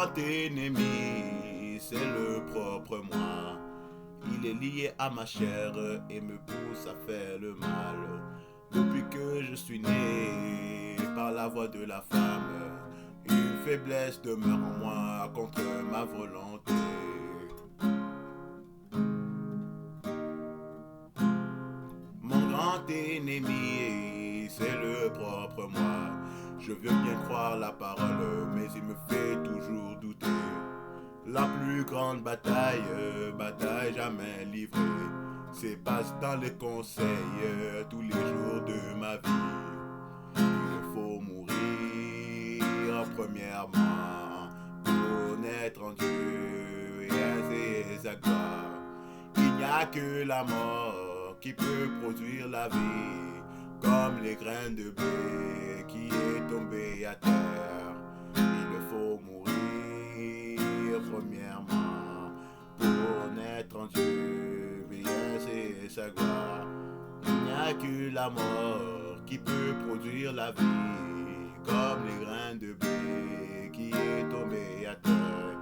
grand ennemi, c'est le propre moi. Il est lié à ma chair et me pousse à faire le mal. Depuis que je suis né, par la voix de la femme, une faiblesse demeure en moi contre ma volonté. Mon grand ennemi, c'est le propre moi. Je veux bien croire la parole, mais il me fait toujours douter. La plus grande bataille, bataille jamais livrée, c'est passe dans les conseils tous les jours de ma vie. Il faut mourir premièrement pour naître en Dieu et aiser sa gloire. Il n'y a que la mort qui peut produire la vie, comme les graines de blé qui est tombé à terre. Il faut mourir premièrement pour naître en Dieu, c'est sa gloire. Il n'y a que la mort qui peut produire la vie, comme les graines de blé qui est tombé à terre.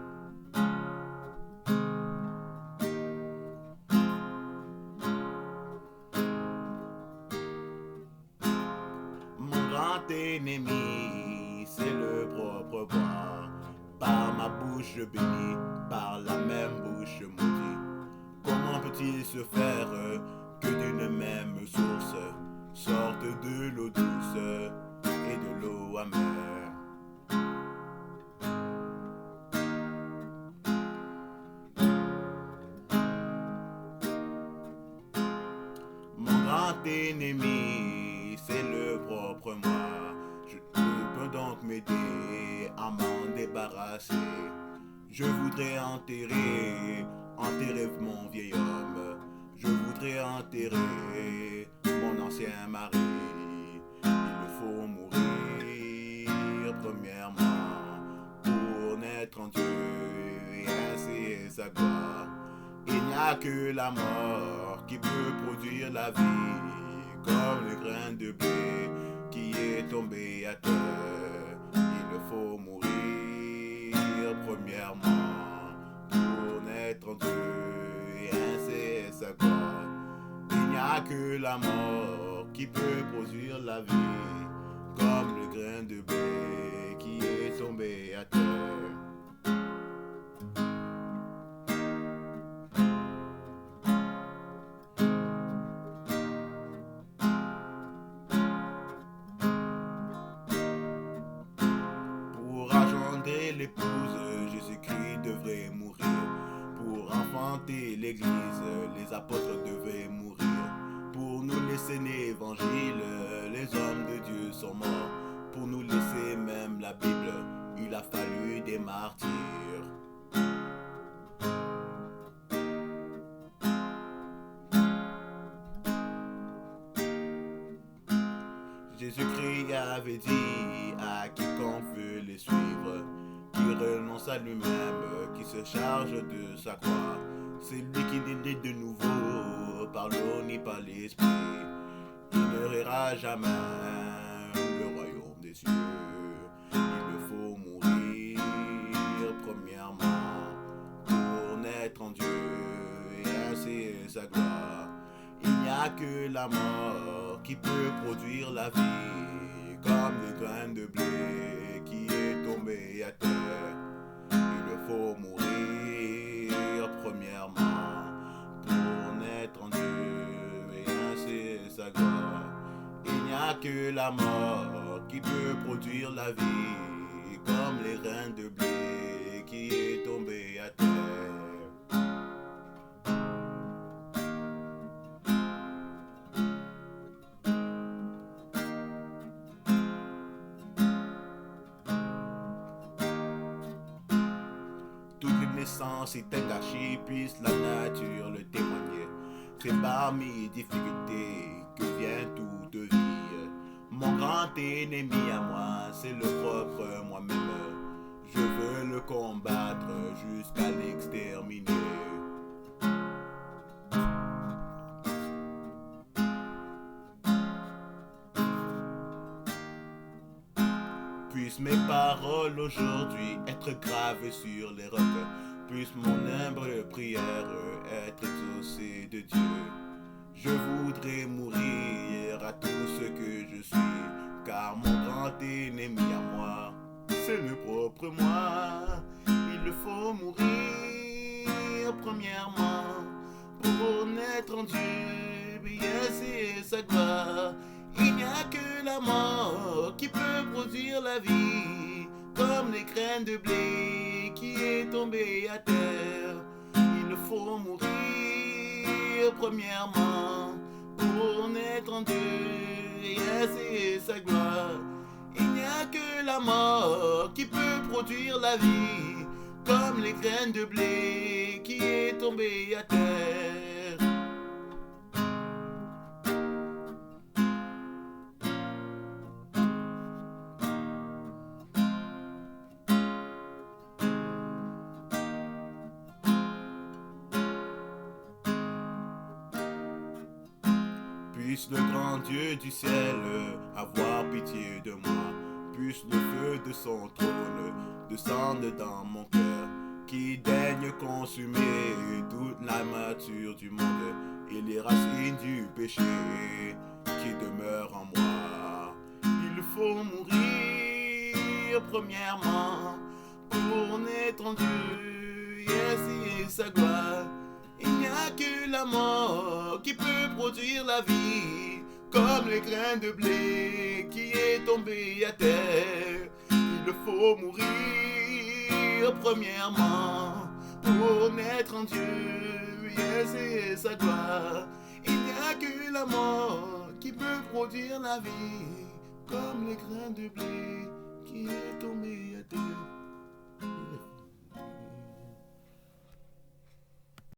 Mon grand ennemi, c'est le propre moi. Par ma bouche je bénis, par la même bouche je maudis. Comment peut-il se faire que d'une même source sorte de l'eau douce et de l'eau amère? Mon grand ennemi, c'est le propre moi. Je peux donc m'aider à m'en débarrasser. Je voudrais enterrer mon vieil homme. Je voudrais enterrer mon ancien mari. Il faut mourir premièrement pour naître en Dieu et ainsi sa gloire. Il n'y a que la mort qui peut produire la vie, comme les graines de blé qui est tombé à terre. Il faut mourir premièrement pour naître en Dieu et ainsi sa gloire. Il n'y a que la mort qui peut produire la vie, comme les graines de blé qui est tombé à terre. L'épouse, Jésus-Christ devrait mourir. Pour enfanter l'église, les apôtres devaient mourir. Pour nous laisser l'évangile, les hommes de Dieu sont morts. Pour nous laisser même la Bible, il a fallu des martyrs. Jésus-Christ avait dit à quiconque veut les suivre, qui renonce à lui-même, qui se charge de sa croix. C'est lui qui est né de nouveau, par l'eau ni par l'esprit. Il ne rira jamais le royaume des cieux. Il faut mourir premièrement pour naître en Dieu et ainsi sa gloire. Il n'y a que la mort qui peut produire la vie, comme des graines de blé qui est tombé à terre. Il faut mourir premièrement pour naître en Dieu et ainsi sa gloire. Il n'y a que la mort qui peut produire la vie, comme les graines de blé qui est tombé à terre. Naissance est un gâchis, puisse la nature le témoigner. C'est parmi les difficultés que vient toute vie. Mon grand ennemi à moi, c'est le propre moi-même. Je veux le combattre jusqu'à l'exterminer. Puissent mes paroles aujourd'hui être gravées sur les rocs. Puisse mon humble prière être exaucée de Dieu. Je voudrais mourir à tout ce que je suis, car mon grand ennemi à moi, c'est le propre moi. Il faut mourir premièrement pour naître en Dieu, bien c'est sa gloire. Il n'y a que la mort qui peut produire la vie, comme les graines de blé qui est tombé à terre. Il faut mourir premièrement pour naître en Dieu, et c'est sa gloire. Il n'y a que la mort qui peut produire la vie, comme les graines de blé qui est tombé à terre. Puisse le grand Dieu du ciel avoir pitié de moi. Puisse le feu de son trône descendre dans mon cœur, qui daigne consumer toute la nature du monde et les racines du péché qui demeurent en moi. Il faut mourir premièrement pour naître en Dieu et ainsi sa gloire. Il n'y a que la mort qui peut produire la vie, comme les grains de blé qui est tombé à terre. Il faut mourir premièrement pour naître en Dieu, et c'est sa gloire. Il n'y a que la mort qui peut produire la vie, comme les grains de blé qui est tombé à terre.